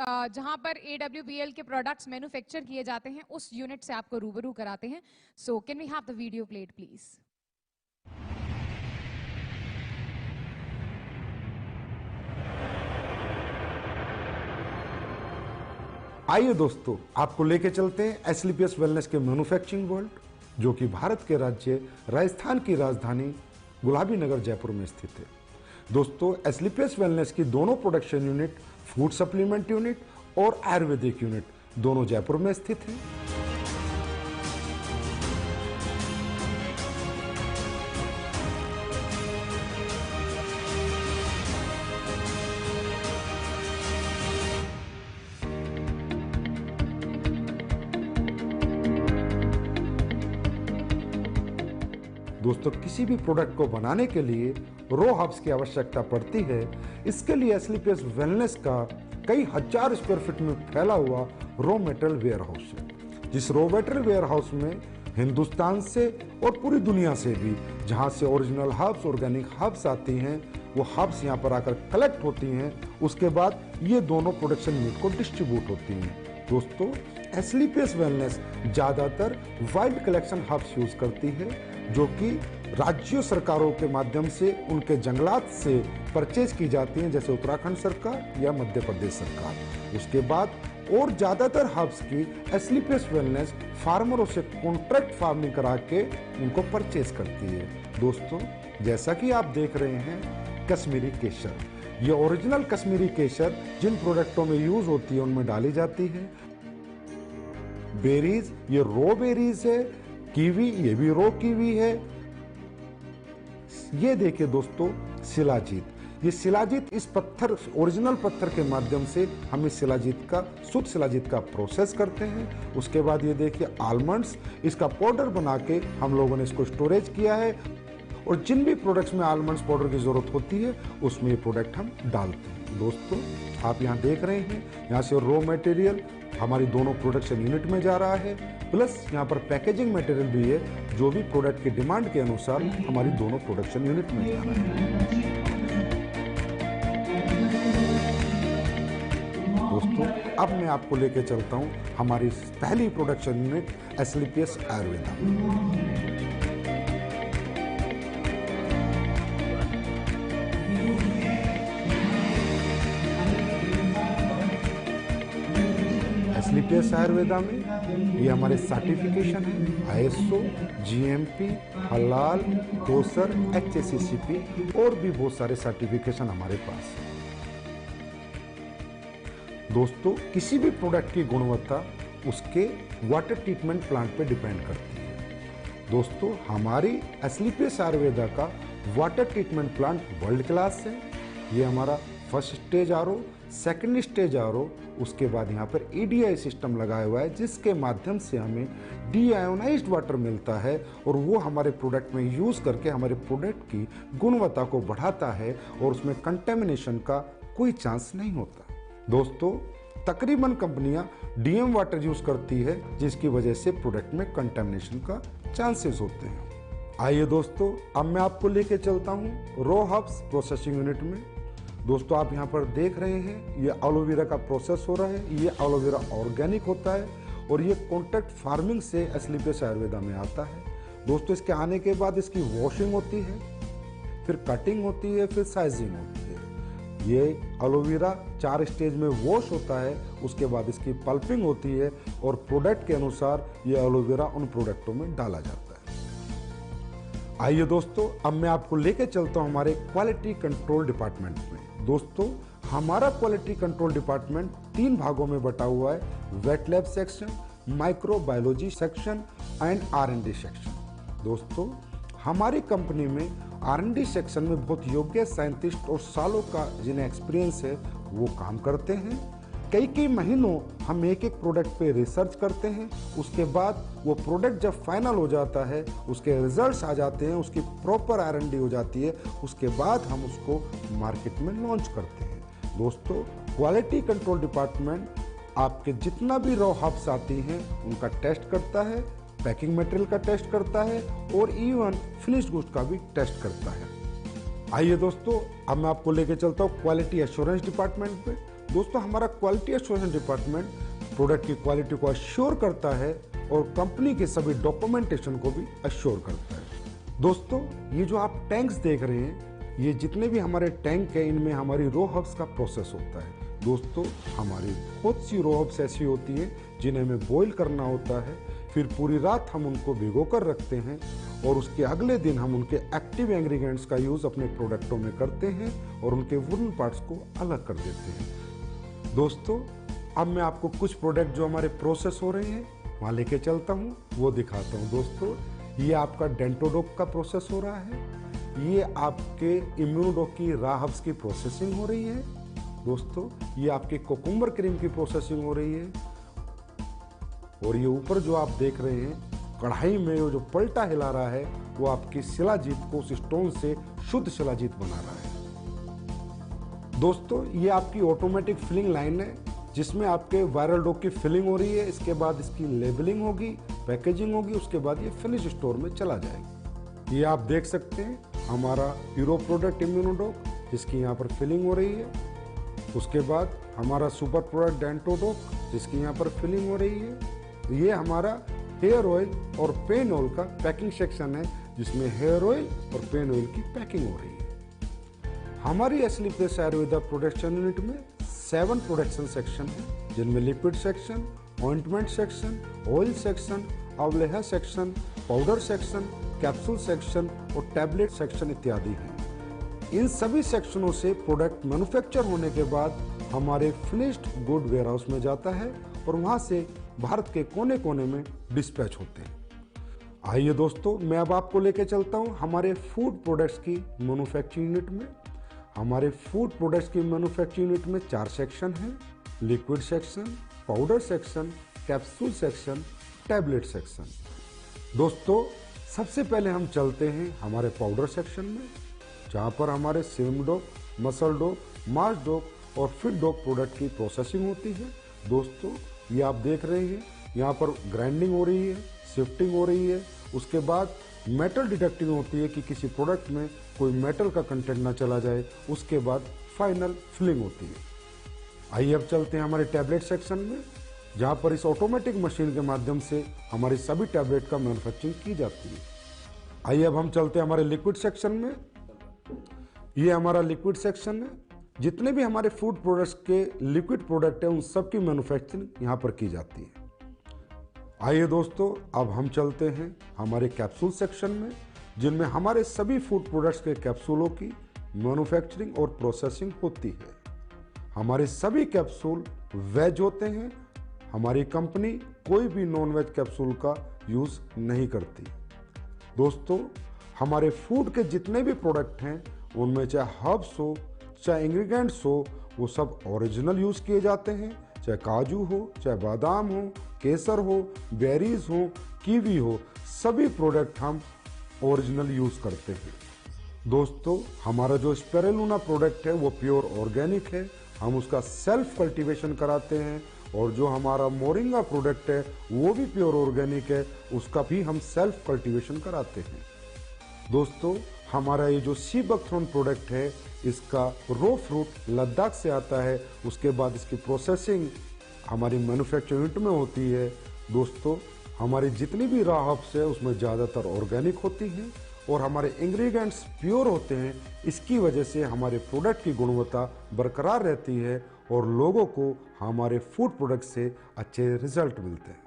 जहां पर AWPL के प्रोडक्ट्स मैन्युफैक्चर किए जाते हैं उस यूनिट से आपको रूबरू कराते हैं। So can we have the video played please. आइए दोस्तों, आपको लेके चलते हैं एसलीपीएस वेलनेस के मैन्युफैक्चरिंग वर्ल्ड, जो कि भारत के राज्य राजस्थान की राजधानी गुलाबी नगर जयपुर में स्थित है। दोस्तों, एसलीपीएस वेलनेस की दोनों production unit, food supplement unit और आयुर्वेदिक यूनिट दोनों जयपुर में स्थित हैं। दोस्तों, किसी भी प्रोडक्ट को बनाने के लिए रॉ हर्ब्स की आवश्यकता पड़ती है। इसके लिए एसलीपीएस वेलनेस का कई हजार स्क्वायर फीट में फैला हुआ रॉ मटेरियल वेयर हाउस है। जिस रॉ मटेरियल वेयर हाउस में हिंदुस्तान से और पूरी दुनिया से भी जहां से ओरिजिनल हर्ब्स, ऑर्गेनिक हर्ब्स आती हैं, वो हर्ब्स यहाँ पर आकर कलेक्ट होती हैं। उसके बाद ये दोनों प्रोडक्शन यूनिट को डिस्ट्रीब्यूट होती हैं। दोस्तों, एसलीपीएस वेलनेस ज्यादातर वाइल्ड कलेक्शन हर्ब्स यूज करती है, जो कि राज्य सरकारों के माध्यम से उनके जंगलात से परचेज की जाती हैं, जैसे उत्तराखंड सरकार या मध्य प्रदेश सरकार। उसके बाद और ज्यादातर हर्ब्स की एसलीपीएस वेलनेस फार्मरों से कॉन्ट्रैक्ट फार्मिंग करा के उनको परचेज करती है। दोस्तों, जैसा कि आप देख रहे हैं, कश्मीरी केसर, ये ओरिजिनल कश्मीरी केसर जिन प्रोडक्टों में यूज होती है उनमें डाली जाती है। बेरीज, ये रो बेरीज है। कीवी, ये भी रो कीवी है। ये देखिए दोस्तों, शिलाजीत, ये शिलाजीत इस पत्थर, ओरिजिनल पत्थर के माध्यम से हम इस शिलाजीत का, शुद्ध शिलाजीत का प्रोसेस करते हैं। उसके बाद ये देखिए आलमंड्स, इसका पाउडर बना के हम लोगों ने इसको स्टोरेज किया है, और जिन भी प्रोडक्ट्स में आलमंड्स पाउडर की जरूरत होती है उसमें ये प्रोडक्ट हम डालते हैं। दोस्तों, आप यहाँ देख रहे हैं, यहाँ से रॉ मटेरियल हमारी दोनों प्रोडक्शन यूनिट में जा रहा है, प्लस यहाँ पर पैकेजिंग मटेरियल भी है, जो भी प्रोडक्ट की डिमांड के अनुसार हमारी दोनों प्रोडक्शन यूनिट में जा रहा है। दोस्तों, अब मैं आपको लेके चलता हूँ हमारी पहली प्रोडक्शन यूनिट एसलीपीएस आयुर्वेदा। एसलीपीएस आयुर्वेदा में ये हमारे सर्टिफिकेशन है, आईएसओ, जीएमपी, हलाल, कोसर, HACCP और भी बहुत सारे सर्टिफिकेशन हमारे पास है। दोस्तों, किसी भी प्रोडक्ट की गुणवत्ता उसके वाटर ट्रीटमेंट प्लांट पे डिपेंड करती है। दोस्तों, हमारी एसलीपीएस आयुर्वेदा का water treatment plant world class है। ये हमारा first stage RO, second stage RO, उसके बाद यहाँ पर EDI सिस्टम लगाया हुआ है, जिसके माध्यम से हमें डीआयोनाइज्ड वाटर मिलता है, और वो हमारे प्रोडक्ट में यूज करके हमारे प्रोडक्ट की गुणवत्ता को बढ़ाता है, और उसमें कंटेमिनेशन का कोई चांस नहीं होता। दोस्तों, तकरीबन कंपनियां DM वाटर यूज करती है, जिसकी वजह से प्रोडक्ट में कंटेमिनेशन का चांसेस होते हैं। आइए दोस्तों, अब मैं आपको लेके चलता हूँ रॉ हर्ब्स प्रोसेसिंग यूनिट में। दोस्तों, आप यहाँ पर देख रहे हैं, ये एलोवेरा का प्रोसेस हो रहा है। ये एलोवेरा ऑर्गेनिक होता है, और ये कॉन्ट्रैक्ट फार्मिंग से एसलीपीएस आयुर्वेदा में आता है। दोस्तों, इसके आने के बाद इसकी वॉशिंग होती है, फिर कटिंग होती है, फिर साइजिंग होती है। ये एलोवेरा 4 स्टेज में वॉश होता है, उसके बाद इसकी पल्पिंग होती है, और प्रोडक्ट के अनुसार ये एलोवेरा उन प्रोडक्टों में डाला जाता है। आइए दोस्तों, अब मैं आपको लेके चलता हूँ हमारे क्वालिटी कंट्रोल डिपार्टमेंट में। दोस्तों, हमारा क्वालिटी कंट्रोल डिपार्टमेंट 3 भागों में बटा हुआ है, wet lab section, microbiology section and R&D section. दोस्तों, हमारी कंपनी में R&D सेक्शन में बहुत योग्य साइंटिस्ट और सालों का जिन्हें एक्सपीरियंस है वो काम करते हैं। कई महीनों हम एक प्रोडक्ट पे रिसर्च करते हैं, उसके बाद वो प्रोडक्ट जब फाइनल हो जाता है, उसके रिजल्ट्स आ जाते हैं, उसकी प्रॉपर R&D हो जाती है, उसके बाद हम उसको मार्केट में लॉन्च करते हैं। दोस्तों, क्वालिटी कंट्रोल डिपार्टमेंट आपके जितना भी रॉ हर्ब्स आती हैं उनका टेस्ट करता है, पैकिंग मटेरियल का टेस्ट करता है, और इवन फिनिश्ड गुड्स का भी टेस्ट करता है। आइए दोस्तों, अब मैं आपको लेके चलता हूँ क्वालिटी एश्योरेंस डिपार्टमेंट पे। दोस्तों हमारा क्वालिटी एश्योरेंस डिपार्टमेंट प्रोडक्ट की क्वालिटी को अश्योर करता है और कंपनी के सभी डॉक्यूमेंटेशन को भी अश्योर करता है। दोस्तों ये जो आप टैंक्स देख रहे हैं, ये जितने भी हमारे टैंक है इनमें हमारी रो हब्स का प्रोसेस होता है। दोस्तों हमारी बहुत सी रो हब्स ऐसी होती हैं जिन्हें हमें बॉईल करना होता है, फिर पूरी रात हम उनको भिगो कर रखते हैं और उसके अगले दिन हम उनके एक्टिव इंग्रेडिएंट्स का यूज अपने प्रोडक्टों में करते हैं और उनके वुडन पार्ट्स को अलग कर देते हैं। दोस्तों अब मैं आपको कुछ प्रोडक्ट जो हमारे प्रोसेस हो रहे हैं वहाँ लेके चलता हूँ, वो दिखाता हूँ। दोस्तों ये आपका डेंटोडोक का प्रोसेस हो रहा है, ये आपके इम्यूनोडोक की रा हब्स की प्रोसेसिंग हो रही है। दोस्तों ये आपके कोकुम्बर क्रीम की प्रोसेसिंग हो रही है और ये ऊपर जो आप देख रहे हैं कढ़ाई में वो जो पलटा हिला रहा है वो आपकी शिलाजीत को उस स्टोन से शुद्ध शिलाजीत बना रहा है। दोस्तों ये आपकी ऑटोमेटिक फिलिंग लाइन है जिसमें आपके वायरल डोक की फिलिंग हो रही है, इसके बाद इसकी लेबलिंग होगी, पैकेजिंग होगी, उसके बाद ये फिनिश स्टोर में चला जाएगा। ये आप देख सकते हैं हमारा हीरो प्रोडक्ट इम्यूनोडोक जिसकी यहाँ पर फिलिंग हो रही है, उसके बाद हमारा सुपर प्रोडक्ट डेंटोडोक जिसकी यहाँ पर फिलिंग हो रही है। ये हमारा हेयर ऑयल और पेन ऑयल का पैकिंग सेक्शन है जिसमें हेयर ऑयल और पेन ऑयल की पैकिंग हो रही है। हमारी एस्लीपियस आयुर्वेदा प्रोडक्शन यूनिट में 7 प्रोडक्शन सेक्शन है जिनमें liquid section, ointment section, oil section, अवलेहा section, powder section, capsule section और टैबलेट सेक्शन इत्यादि हैं। इन सभी सेक्शनों से प्रोडक्ट मैन्युफैक्चर होने के बाद हमारे फिनिश्ड गुड वेयरहाउस में जाता है और वहां से भारत के कोने कोने में डिस्पैच होते हैं। आइए दोस्तों मैं अब आपको लेके चलता हूं हमारे फूड प्रोडक्ट्स की मैन्युफैक्चरिंग यूनिट में। हमारे फूड प्रोडक्ट्स की मैन्युफैक्चरिंग यूनिट में 4 सेक्शन हैं, liquid section, powder section, capsule section, tablet section. दोस्तों सबसे पहले हम चलते हैं हमारे पाउडर सेक्शन में जहाँ पर हमारे सिम डोक, मसल डोक, मास डोक और फिट डोक प्रोडक्ट की प्रोसेसिंग होती है। दोस्तों ये आप देख रहे हैं यहाँ पर ग्राइंडिंग हो रही है, शिफ्टिंग हो रही है, उसके बाद मेटल डिटेक्टिंग होती है कि किसी प्रोडक्ट में कोई मेटल का कंटेंट ना चला जाए, उसके बाद फाइनल फिलिंग होती है। आइए अब चलते हैं हमारे टैबलेट सेक्शन में जहाँ पर इस ऑटोमेटिक मशीन के माध्यम से हमारी सभी टैबलेट का मैन्युफैक्चरिंग की जाती है। आइए अब हम चलते हैं हमारे लिक्विड सेक्शन में। ये हमारा लिक्विड सेक्शन है, जितने भी हमारे फूड प्रोडक्ट्स के लिक्विड प्रोडक्ट हैं उन सब की मैन्युफैक्चरिंग यहाँ पर की जाती है। आइए दोस्तों अब हम चलते हैं हमारे कैप्सूल सेक्शन में जिनमें हमारे सभी फूड प्रोडक्ट्स के कैप्सूलों की मैन्युफैक्चरिंग और प्रोसेसिंग होती है। हमारे सभी कैप्सूल वेज होते हैं, हमारी कंपनी कोई भी नॉन वेज कैप्सूल का यूज नहीं करती। दोस्तों हमारे फूड के जितने भी प्रोडक्ट हैं उनमें चाहे हर्ब्स हो चाहे इंग्रेडिएंट्स हो वो सब ओरिजिनल यूज किए जाते हैं, चाहे काजू हो, चाहे बादाम हो, केसर हो, बेरीज हो, कीवी हो, सभी प्रोडक्ट हम ओरिजिनल यूज करते हैं। दोस्तों हमारा जो स्पिरुलिना प्रोडक्ट है वो प्योर ऑर्गेनिक है, हम उसका सेल्फ कल्टीवेशन कराते हैं और जो हमारा मोरिंगा प्रोडक्ट है वो भी प्योर ऑर्गेनिक है, उसका भी हम सेल्फ कल्टीवेशन कराते हैं। दोस्तों हमारा ये जो सी बकथ्रोन प्रोडक्ट है इसका रो फ्रूट लद्दाख से आता है, उसके बाद इसकी प्रोसेसिंग हमारी मैन्युफैक्चरिंग यूनिट में होती है। दोस्तों हमारी जितनी भी रॉ हर्ब्स है उसमें ज़्यादातर ऑर्गेनिक होती हैं और हमारे इंग्रेडिएंट्स प्योर होते हैं, इसकी वजह से हमारे प्रोडक्ट की गुणवत्ता बरकरार रहती है और लोगों को हमारे फूड प्रोडक्ट से अच्छे रिजल्ट मिलते हैं।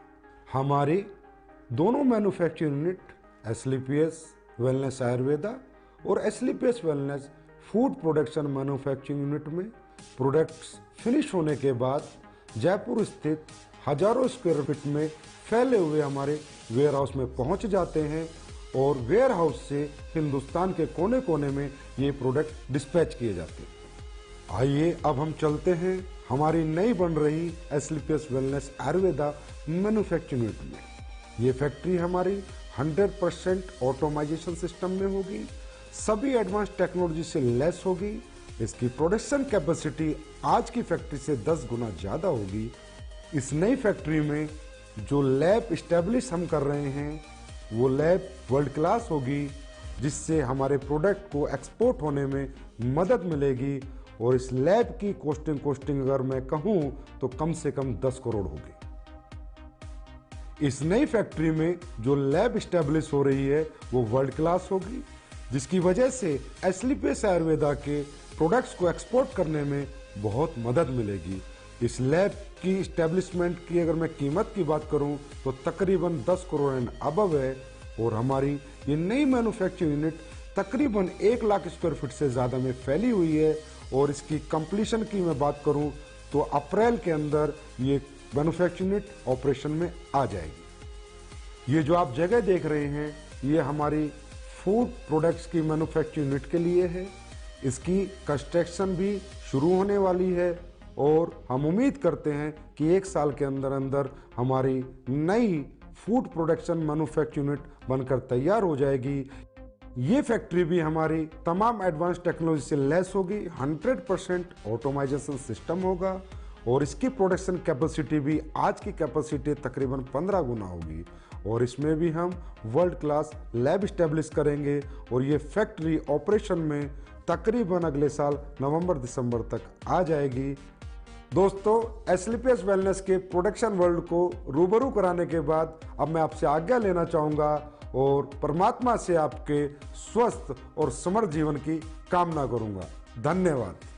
हमारी दोनों manufacturing unit Asclepius Wellness Ayurveda और Asclepius Wellness food production manufacturing unit में प्रोडक्ट्स फिनिश होने के बाद जयपुर स्थित हजारों स्क्वायर फीट में फैले हुए हमारे वेयर हाउस में पहुंच जाते हैं और वेयर हाउस से हिंदुस्तान के कोने कोने में ये प्रोडक्ट डिस्पैच किए जाते हैं। आइए अब हम चलते हैं हमारी नई बन रही एस्लीपियस वेलनेस आयुर्वेदा मैन्युफैक्चरिंग यूनिट में। ये फैक्ट्री हमारी 100% ऑटोमाइजेशन सिस्टम में होगी, सभी एडवांस टेक्नोलॉजी से लेस होगी। इसकी प्रोडक्शन कैपेसिटी आज की फैक्ट्री से 10 गुना ज्यादा होगी। इस नई फैक्ट्री में जो लैब इस्टेब्लिश हम कर रहे हैं वो लैब वर्ल्ड क्लास होगी, जिससे हमारे प्रोडक्ट को एक्सपोर्ट होने में मदद मिलेगी और इस लैब की कॉस्टिंग अगर मैं कहूं तो कम से कम 10 करोड़ होगी। इस नई फैक्ट्री में जो लैब स्टैब्लिश हो रही है वो वर्ल्ड क्लास होगी, जिसकी वजह से एस्लीपियस आयुर्वेदा के प्रोडक्ट्स को एक्सपोर्ट करने में बहुत मदद मिलेगी। इस लैब की स्टैब्लिशमेंट की अगर मैं कीमत की बात करूं तो तकरीबन 10 करोड़ एंड अबव है, और हमारी ये नई मैन्युफैक्चरिंग यूनिट तकरीबन 1 लाख स्क्वायर फीट से ज़्यादा में फैली हुई है, और इसकी कंप्लीशन की मैं बात करूं तो अप्रैल के अंदर ये मैन्युफैक्चरिंग यूनिट ऑपरेशन में आ जाएगी। ये जो आप जगह देख रहे हैं ये हमारी फूड प्रोडक्ट्स की मैन्युफैक्चरिंग यूनिट के लिए है। इसकी कंस्ट्रक्शन भी शुरू होने वाली है, और हम उम्मीद करते हैं कि 1 साल के अंदर अंदर हमारी नई फूड प्रोडक्शन मैन्युफैक्चरिंग यूनिट बनकर तैयार हो जाएगी। ये फैक्ट्री भी हमारी तमाम एडवांस टेक्नोलॉजी से लैस होगी, 100% ऑटोमाइजेशन सिस्टम होगा, और इसकी प्रोडक्शन कैपेसिटी भी आज की कैपेसिटी तकरीबन 15 गुना होगी, और इसमें भी हम वर्ल्ड क्लास लैब स्टैब्लिश करेंगे, और ये फैक्ट्री ऑपरेशन में तकरीबन अगले साल नवंबर-दिसंबर तक आ जाएगी। दोस्तों, एस्लीपियस वेलनेस के प्रोडक्शन वर्ल्ड को रूबरू कराने के बाद अब मैं आपसे आज्ञा लेना चाहूँगा और परमात्मा से आपके स्वस्थ और समृद्ध जीवन की कामना करूँगा। धन्यवाद।